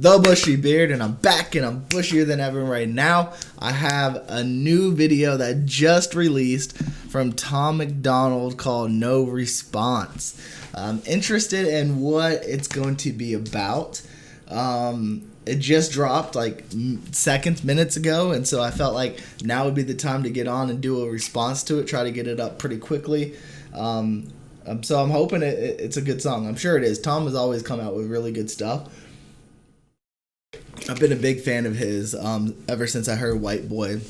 the Bushy Beard, and I'm back and I'm bushier than ever right now. I have a new video that just released from Tom MacDonald called No Response. I'm interested in what it's going to be about. It just dropped like minutes ago, and so I felt like now would be the time to get on and do a response to it, try to get it up pretty quickly. So I'm hoping it's a good song. I'm sure it is. Tom has always come out with really good stuff. I've been a big fan of his ever since I heard White Boy,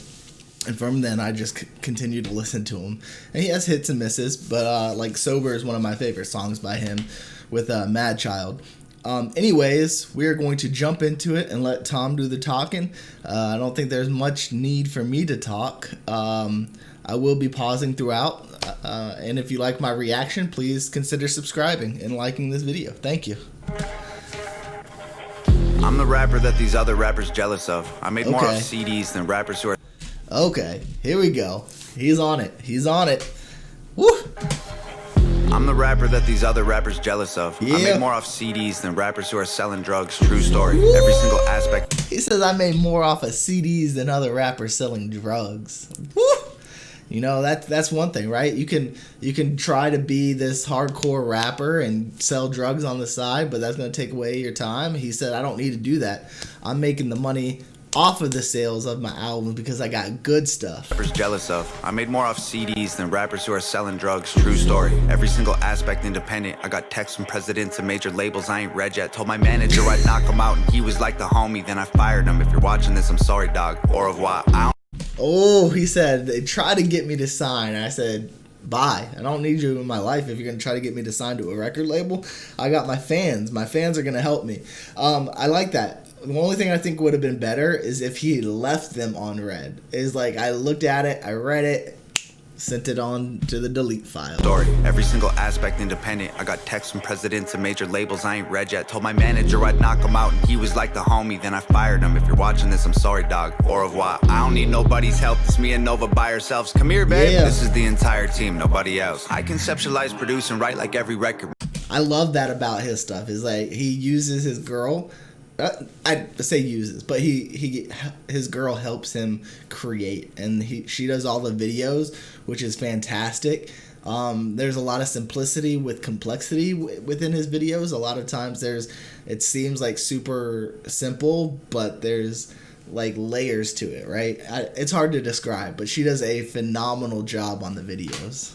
and from then I just continued to listen to him. And he has hits and misses, but like Sober is one of my favorite songs by him with Mad Child. Anyways, we're going to jump into it and let Tom do the talking. I don't think there's much need for me to talk. I will be pausing throughout, and if you like my reaction, please consider subscribing and liking this video. Thank you. I'm the rapper that these other rappers jealous of. I made more off CDs than rappers who are... Okay, here we go. He's on it. He's on it. Woo! I'm the rapper that these other rappers jealous of. Yeah. I made more off CDs than rappers who are selling drugs. True story. Woo! Every single aspect. He says I made more off of CDs than other rappers selling drugs. Woo! You know, that's one thing, right? You can try to be this hardcore rapper and sell drugs on the side, but that's going to take away your time. He said, I don't need to do that. I'm making the money off of the sales of my albums because I got good stuff. Rappers jealous of. I made more off CDs than rappers who are selling drugs. True story. Every single aspect independent. I got texts from presidents and major labels I ain't read yet. Told my manager I'd knock him out and he was like the homie. Then I fired him. If you're watching this, I'm sorry, dog. Au revoir. Oh, he said, they tried to get me to sign. I said, bye. I don't need you in my life if you're going to try to get me to sign to a record label. I got my fans. My fans are going to help me. I like that. The only thing I think would have been better is if he left them on red. Is like, I looked at it, I read it, sent it on to the delete file. Story. Every single aspect independent. I got texts from presidents and major labels I ain't read yet. Told my manager I'd knock him out and he was like the homie. Then I fired him. If you're watching this, I'm sorry, dog. Au revoir. I don't need nobody's help. It's me and Nova by ourselves. Come here, babe. Yeah. This is the entire team, nobody else. I conceptualize, produce, and write like every record. I love that about his stuff. Is like he uses his girl. I say uses, but his girl helps him create, and she does all the videos, which is fantastic. There's a lot of simplicity with complexity within his videos. A lot of times it seems like super simple, but there's like layers to it, right? It's hard to describe, but she does a phenomenal job on the videos.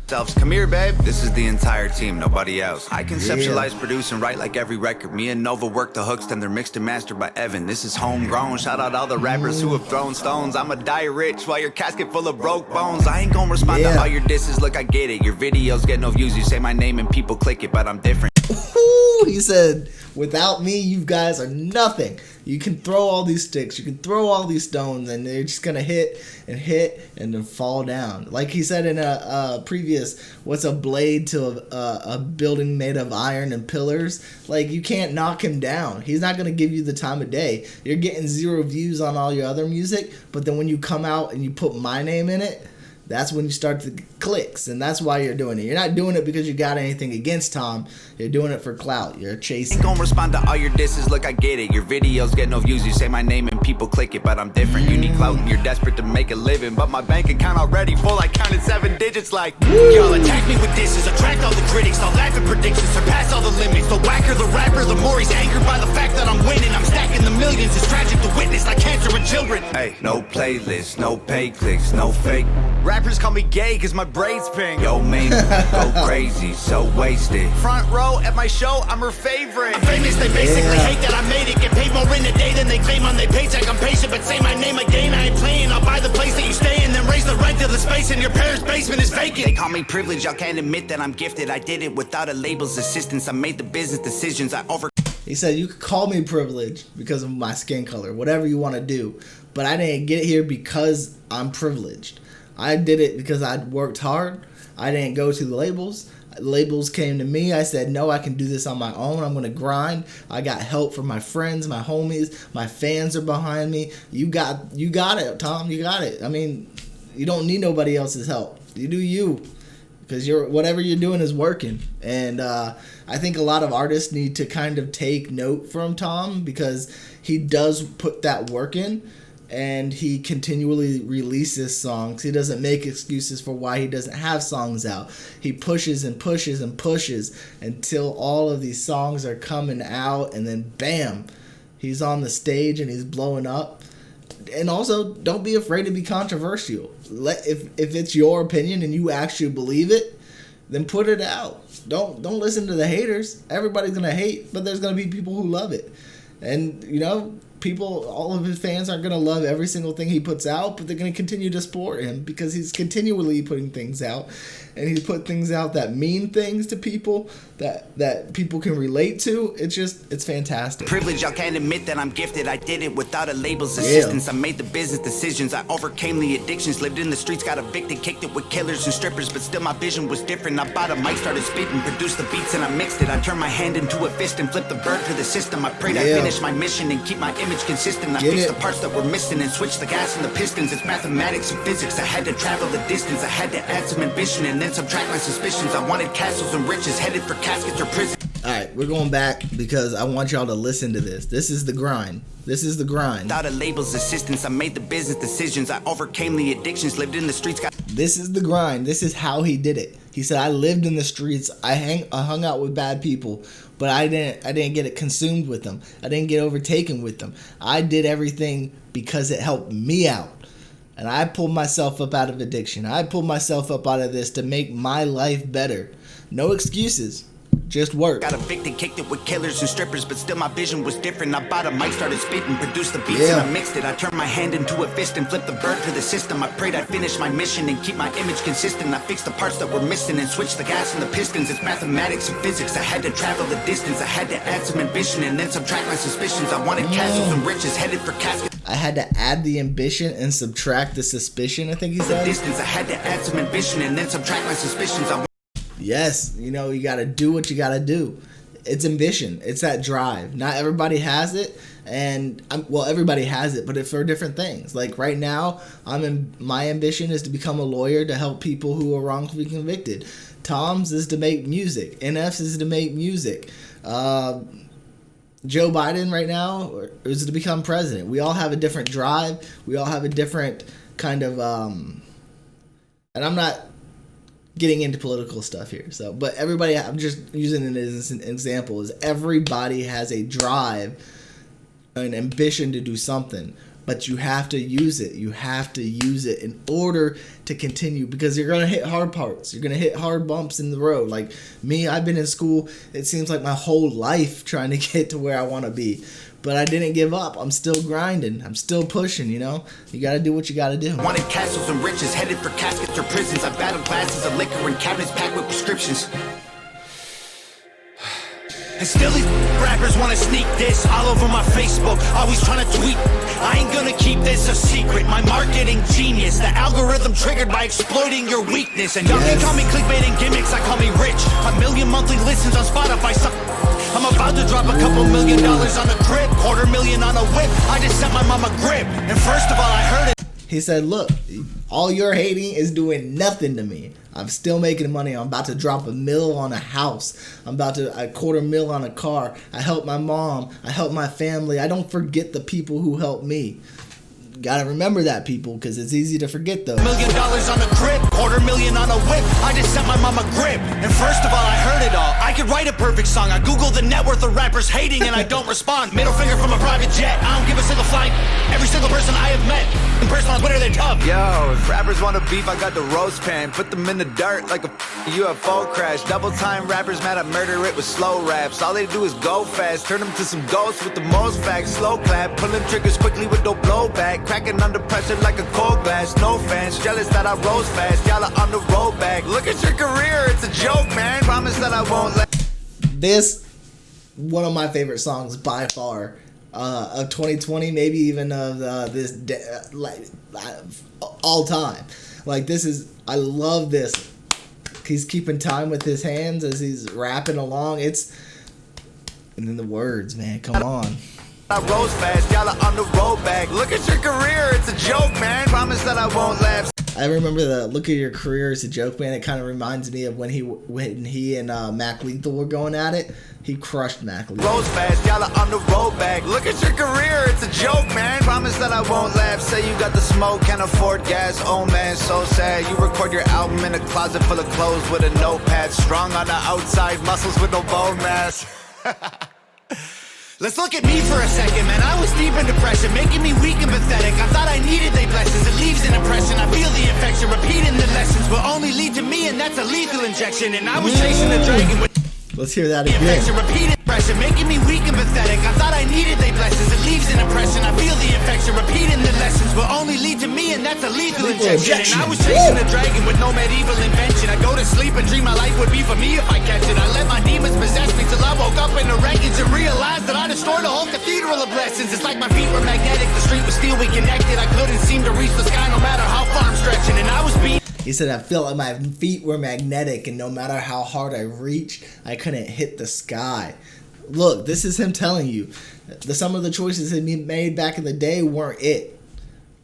Come here, babe. This is the entire team, nobody else. I conceptualize, produce, and write like every record. Me and Nova work the hooks, then they're mixed and mastered by Evan. This is homegrown. Shout out all the rappers who have thrown stones. I'ma die rich while your casket full of broke bones. I ain't gonna respond to all your disses. Look, I get it. Your videos get no views. You say my name and people click it, but I'm different. Ooh, he said, without me, you guys are nothing. You can throw all these sticks, you can throw all these stones, and they're just gonna hit and then fall down. Like he said in a previous, what's a blade to a building made of iron and pillars? Like, you can't knock him down. He's not gonna give you the time of day. You're getting 0 views on all your other music, but then when you come out and you put my name in it, that's when you start the clicks, and that's why you're doing it. You're not doing it because you got anything against Tom. You're doing it for clout. You're chasing. Ain't gonna respond to all your disses. Look, I get it. Your videos get no views. You say my name and people click it, but I'm different. You need clout and you're desperate to make a living, but my bank account already full. I counted 7 digits like. Y'all attack me with disses, attract all the critics. I'll laugh at predictions, surpass all the limits. The whacker the rapper, the more he's angered by the fact that I'm winning. I'm stacking the millions. It's tragic to witness, like cancer in children. Hey, no playlist, no pay clicks, no fake. Rappers call me gay cause my braids pink. Yo, man, go crazy, so wasted. Front row at my show, I'm her favorite. I'm famous, they basically hate that I made it. Get paid more in a day than they claim on their paycheck. I'm patient, but say my name again, I ain't playing. I'll buy the place that you stay in, then raise the rent to the space in your parents' basement is vacant. They call me privileged, y'all can't admit that I'm gifted. I did it without a label's assistance. I made the business decisions, He said, you could call me privileged because of my skin color, whatever you want to do, but I didn't get here because I'm privileged. I did it because I worked hard. I didn't go to the labels. Labels came to me. I said, no, I can do this on my own. I'm going to grind. I got help from my friends, my homies. My fans are behind me. You got it, Tom. You got it. I mean, you don't need nobody else's help. You do you. because whatever you're doing is working. And I think a lot of artists need to kind of take note from Tom, because he does put that work in, and he continually releases songs. He doesn't make excuses for why he doesn't have songs out. He pushes and pushes and pushes until all of these songs are coming out, and then bam, he's on the stage and he's blowing up. And also, don't be afraid to be controversial. If it's your opinion and you actually believe it, then put it out. Don't listen to the haters. Everybody's gonna hate, but there's gonna be people who love it. And all of his fans aren't gonna love every single thing he puts out, but they're gonna continue to support him because he's continually putting things out, and he's put things out that mean things to people that people can relate to. It's fantastic. Privilege, y'all can't admit that I'm gifted. I did it without a label's assistance. I made the business decisions. I overcame the addictions. Lived in the streets, got evicted, kicked it with killers and strippers, but still my vision was different. I bought a mic, started spitting, produced the beats, and I mixed it. I turned my hand into a fist and flipped the bird to the system. I prayed I finish my mission and keep my image consistent. I fixed the parts that were missing and switched the gas and the pistons. It's mathematics and physics. I had to travel the distance. I had to add some ambition and then subtract my suspicions. I wanted castles and riches, headed for caskets or prison. Alright, we're going back because I want y'all to listen to this. This is the grind. This is the grind. Without a label's assistance, I made the business decisions. I overcame the addictions, lived in the streets. This is the grind. This is how he did it. He said, I lived in the streets. I hung out with bad people, but I didn't get it consumed with them. I didn't get overtaken with them. I did everything because it helped me out. And I pulled myself up out of addiction. I pulled myself up out of this to make my life better. No excuses. Just work. Got evicted, kicked it with killers and strippers, but still my vision was different. I bought a mic, started spitting, produced the beats, and I mixed it. I turned my hand into a fist and flipped the bird to the system. I prayed I'd finish my mission and keep my image consistent. I fixed the parts that were missing and switched the gas and the pistons. It's mathematics and physics. I had to travel the distance. I had to add some ambition and then subtract my suspicions. I wanted castles and riches, headed for caskets. I had to add the ambition and subtract the suspicion, I think he said. Distance. I had to add some ambition and then subtract my suspicions. Yes, you gotta do what you gotta do. It's ambition. It's that drive. Not everybody has it, and everybody has it, but it's for different things. Like right now, my ambition is to become a lawyer to help people who are wrongfully convicted. Tom's is to make music. NF's is to make music. Joe Biden right now is to become president. We all have a different drive. We all have a different kind of, and I'm not getting into political stuff here. But everybody, I'm just using it as an example, is everybody has a drive, an ambition to do something, but you have to use it. You have to use it in order to continue, because you're going to hit hard parts. You're going to hit hard bumps in the road. Like me, I've been in school, it seems like my whole life trying to get to where I want to be. But I didn't give up. I'm still grinding. I'm still pushing, You got to do what you got to do. Wanted castles and riches, headed for caskets or prisons. I battled glasses of liquor and cabinets packed with prescriptions. And still these rappers wanna sneak this all over my Facebook, always trying to tweet. I ain't gonna keep this a secret. My marketing genius, the algorithm triggered by exploiting your weakness. And y'all can call me clickbait and gimmicks, I call me rich. 1 million monthly listens on Spotify. I'm about to drop a couple $1 million on a crib, $250,000 on a whip. I just sent my mom a grip, and first of all I heard it. He said, look, all your hating is doing nothing to me. I'm still making money. I'm about to drop $1 million on a house. I'm about to $250,000 on a car. I help my mom. I help my family. I don't forget the people who helped me. Gotta remember that, people, because it's easy to forget those. $1 million on a crib, $250,000 on a whip. I just sent my mom a grip, and first of all I heard it all. I could write a perfect song. I Google the net worth of rappers hating and I don't respond. Middle finger from a private jet. I don't give a single flight. Every single person I have met in person on Twitter, they're tough. Yo, if rappers wanna beef, I got the roast pan. Put them in the dirt like a UFO crash. Double time rappers mad at murder it with slow raps. All they do is go fast. Turn them to some ghosts with the most facts. Slow clap, pulling triggers quickly with no blowback. Cracking under pressure like a cold glass. No fans, jealous that I rose fast. Y'all are on the road back. Look at your career, it's a joke, man. Promise that I won't let. This, one of my favorite songs by far of 2020, maybe even of all time. Like this is, I love this. He's keeping time with his hands as he's rapping along. And then the words, man, come on. I rose fast, y'all are on the road back. Look at your career, it's a joke, man. Promise that I won't lapse. I remember the look at your career as a joke, man. It kind of reminds me of when he and Mac Lethal were going at it. He crushed Mac Lethal. Rose fast, y'all are on the road back. Look at your career, it's a joke, man. Promise that I won't laugh. Say you got the smoke, can't afford gas. Oh man, so sad. You record your album in a closet full of clothes with a notepad. Strong on the outside, muscles with no bone mass. Let's look at me for a second, man. I was deep in depression, making me weak and pathetic. I thought I needed they blessings. It leaves an impression. I feel the infection. Repeating the lessons will only lead to me, and that's a lethal injection. And I was chasing the dragon with Let's hear that again. Repeated impression, making me weak and pathetic. I thought I needed they blessings. It leaves an impression. I feel the infection. Repeating the lessons will only lead to me, and that's a lethal injection. And I was chasing a dragon with no medieval invention. I go to sleep and dream my life would be for me if I catch it. I let my demons possess me till I woke up in the wreckage and realized that I destroyed a whole cathedral of blessings. It's like my feet were magnetic. The street was steel, we connected. I couldn't seem to reach the sky no matter how far I'm stretching. And I was beat. He said, I felt like my feet were magnetic, and no matter how hard I reached, I couldn't hit the sky. Look, this is him telling you. Some of the choices he made back in the day weren't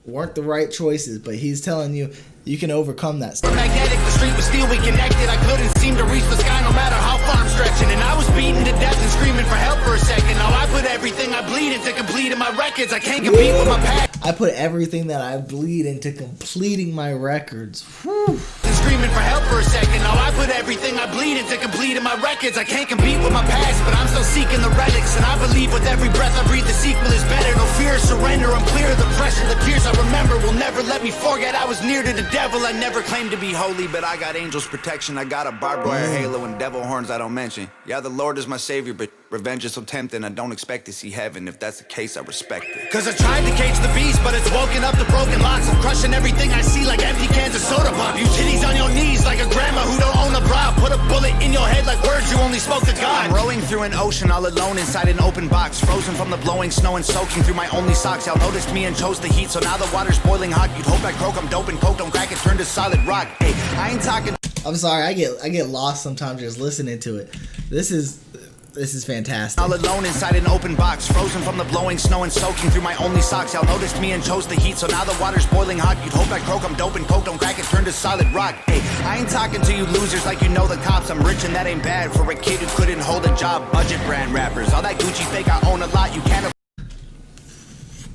the right choices, but he's telling you, you can overcome that stuff. Magnetic, the street was steel, we connected. I couldn't seem to reach the sky no matter how far I'm stretching. And I was beaten to death and screaming for help for a second. Now I put everything I bleed into completing my records. I can't compete with my past. I put everything that I bleed into completing my records. Whew. Screaming for help for a second. Now I put everything I bleed into completing my records. I can't compete with my past, but I'm still seeking the relics. And I believe with every breath I breathe the sequel is better. No fear, surrender, I'm clear of the pressure. The tears I remember will never let me forget I was near to the devil. I never claimed to be holy, but I got angels protection. I got a barbed wire halo and devil horns I don't mention. Yeah, the Lord is my savior, but revenge is so tempting. I don't expect to see heaven. If that's the case, I respect it. Cause I tried to cage the beast, but it's woken up the broken locks. I'm crushing everything I see like empty cans of soda pop. You titties on your knees like a grandma who don't own a bra. Put a bullet in your head like words you only spoke to God. I'm rowing through an ocean all alone inside an open box, frozen from the blowing snow and soaking through my only socks. Y'all noticed me and chose the heat, so now the water's boiling hot. You'd hope I croak, I'm dope and coke, don't crack it, turn to solid rock. Hey, I ain't talking. I'm sorry, I get lost sometimes just listening to it. This is fantastic. All alone inside an open box, frozen from the blowing snow and soaking through my only socks. Y'all noticed me and chose the heat, so now the water's boiling hot. You'd hope I croak, I'm dope and coke, don't crack it, turn to solid rock. Hey, I ain't talking to you losers like you know the cops. I'm rich and that ain't bad for a kid who couldn't hold a job. Budget brand rappers, all that Gucci fake, I own a lot. You can't.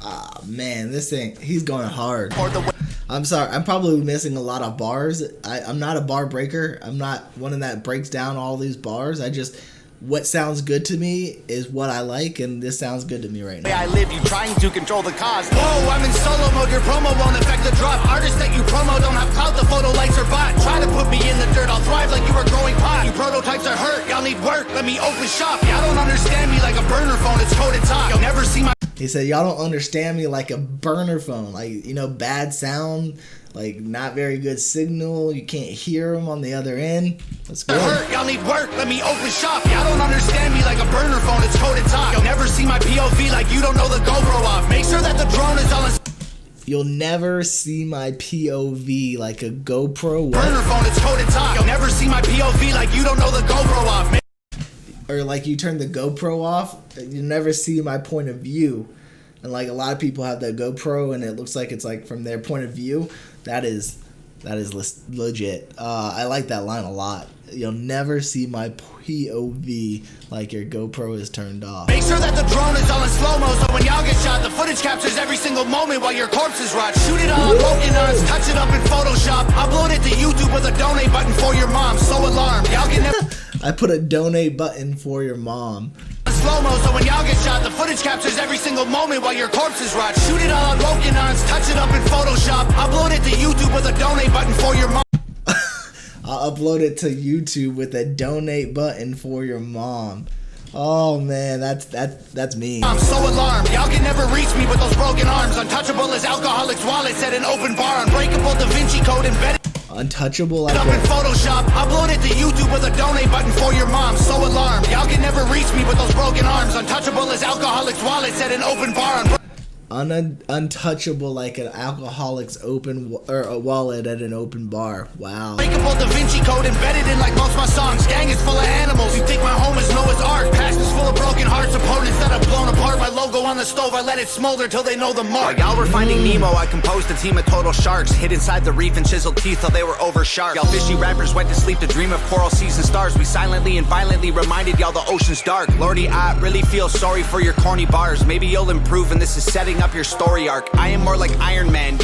Ah, man, this thing, he's going hard. I'm sorry, I'm probably missing a lot of bars. I'm not a bar breaker. I'm not one that breaks down all these bars. What sounds good to me is what I like, and this sounds good to me right now. I live, you trying to control the cause. Whoa, I'm in solo mode, your promo won't affect the drop. Artists that you promo don't have clout, the photo likes are bot. Try to put me in the dirt, I'll thrive like you were growing pot. You prototypes are hurt, y'all need work, let me open shop. Y'all don't understand me like a burner phone, it's coded top. You'll never see my... He said, y'all don't understand me like a burner phone. Like, bad sound, like not very good signal. You can't hear them on the other end. That's good. Hurt, y'all need work, let me open shop. Y'all don't understand me like a burner phone, it's coded top. You'll never see my POV like you don't know the GoPro off. Make sure that the drone is on. You'll never see my POV like a GoPro. What? Burner phone, it's coded top. You'll never see my POV like you don't know the GoPro off. Or like you turn the GoPro off, you never see my point of view. And like a lot of people have that GoPro and it looks like it's like from their point of view. That is legit. I like that line a lot. You'll never see my POV like your GoPro is turned off. Make sure that the drone is all in slow-mo, so when y'all get shot, the footage captures every single moment while your corpses rot. Shoot it all on broken arms, touch it up in Photoshop. Upload it to YouTube with a donate button for your mom. So alarmed, y'all can never... I put a donate button for your mom. Slow-mo, so when y'all get shot, the footage captures every single moment while your corpses rot. Shoot it all on broken arms, touch it up in Photoshop. Upload it to YouTube with a donate button for your mom. I'll upload it to YouTube with a donate button for your mom. Oh man, that's me. I'm so alarmed, y'all can never reach me with those broken arms. Untouchable as alcoholics' wallets at an open bar. Unbreakable Da Vinci Code embedded. Untouchable like up in Photoshop. Upload it to YouTube with a donate button for your mom. So alarmed, y'all can never reach me with those broken arms. Untouchable as alcoholics' wallets at an open bar. untouchable like an alcoholic's or a wallet at an open bar. Wow. Breakable Da Vinci Code embedded in like most of my songs. Gang is full of animals. You think my home is Noah's Ark? Past is full of broken hearts. Opponents that have blown apart. My logo on the stove, I let it smolder till they know the mark. While y'all were finding Nemo, I composed a team of total sharks. Hid inside the reef and chiseled teeth till they were over sharp. Y'all fishy rappers went to sleep to dream of coral seas and stars. We silently and violently reminded y'all the ocean's dark. Lordy, I really feel sorry for your corny bars. Maybe you'll improve and this is setting up your story arc. I am more like Iron Man.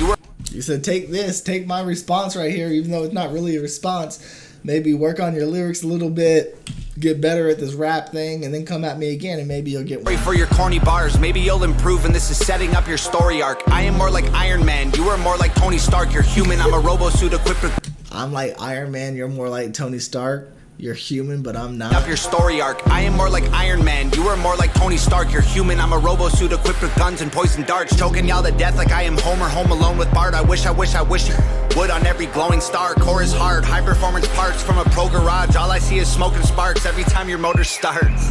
You said take my response right here, even though it's not really a response. Maybe work on your lyrics a little bit, get better at this rap thing, and then come at me again, and maybe you'll get one. For your corny bars, maybe you'll improve, and this is setting up your story arc. I am more like Iron Man. You are more like Tony Stark. You're human. I'm a robo suit equipped with. I'm like Iron Man. You're more like Tony Stark. You're human, but I'm not. Up your story arc. I am more like Iron Man. You are more like Tony Stark. You're human. I'm a robo suit equipped with guns and poison darts. Choking y'all to death like I am Homer home alone with Bart. I wish you would on every glowing star. Core is hard. High performance parts from a pro garage. All I see is smoke and sparks every time your motor starts.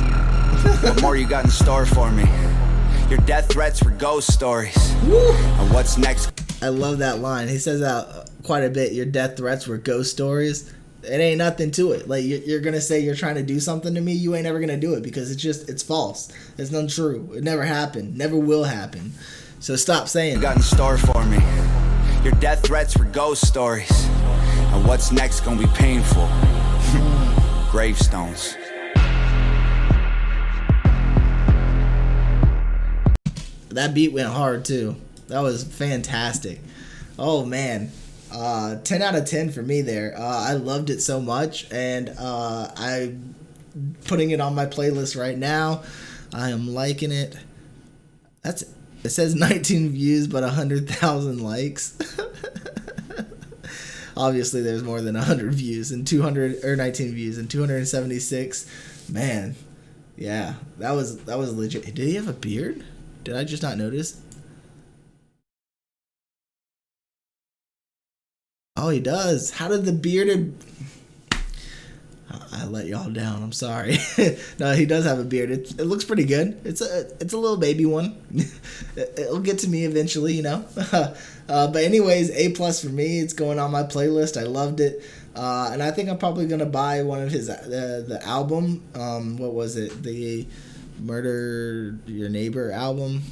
What more you got in store for me? Your death threats were ghost stories. Woo. And what's next? I love that line. He says that quite a bit. Your death threats were ghost stories. It ain't nothing to it. Like, you're gonna say you're trying to do something to me, you ain't never gonna do it because it's false. It's untrue. It never happened. Never will happen. So stop saying you got in store for me. Your death threats were ghost stories. And what's next gonna be painful? Gravestones. That beat went hard too. That was fantastic. Oh man. 10 out of 10 for me there. I loved it so much, and I'm putting it on my playlist right now. I am liking it. It says 19 views but 100,000 likes. Obviously there's more than 100 views and 19 views and 276. Man, yeah, that was legit. Did he have a beard? Did I just not notice? Oh, he does. How did the bearded... I let y'all down. I'm sorry. No, he does have a beard. It looks pretty good. It's a little baby one. It'll get to me eventually, you know. But anyways, A+ for me. It's going on my playlist. I loved it. And I think I'm probably gonna buy one of his the album. What was it? The Murder Your Neighbor album.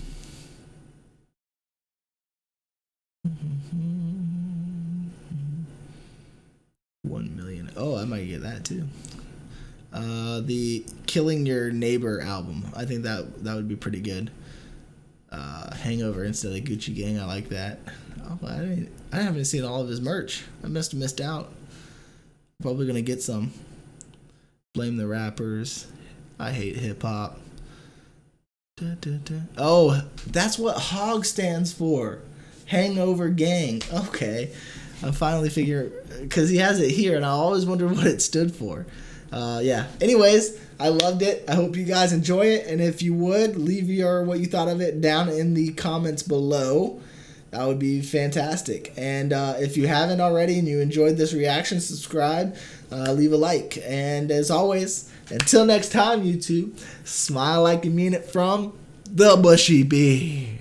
1 million. Oh, I might get that too. The Killing Your Neighbor album. I think that would be pretty good. Hangover instead of Gucci Gang. I like that. Oh, I haven't seen all of his merch. I must have missed out. Probably gonna get some. Blame the Rappers. I hate hip hop. Oh, that's what HOG stands for. Hangover Gang. Okay. I finally figure, because he has it here, and I always wonder what it stood for. Yeah. Anyways, I loved it. I hope you guys enjoy it, and if you would, leave what you thought of it down in the comments below. That would be fantastic. And if you haven't already and you enjoyed this reaction, subscribe, leave a like. And as always, until next time, YouTube, smile like you mean it from the Bushy Beard.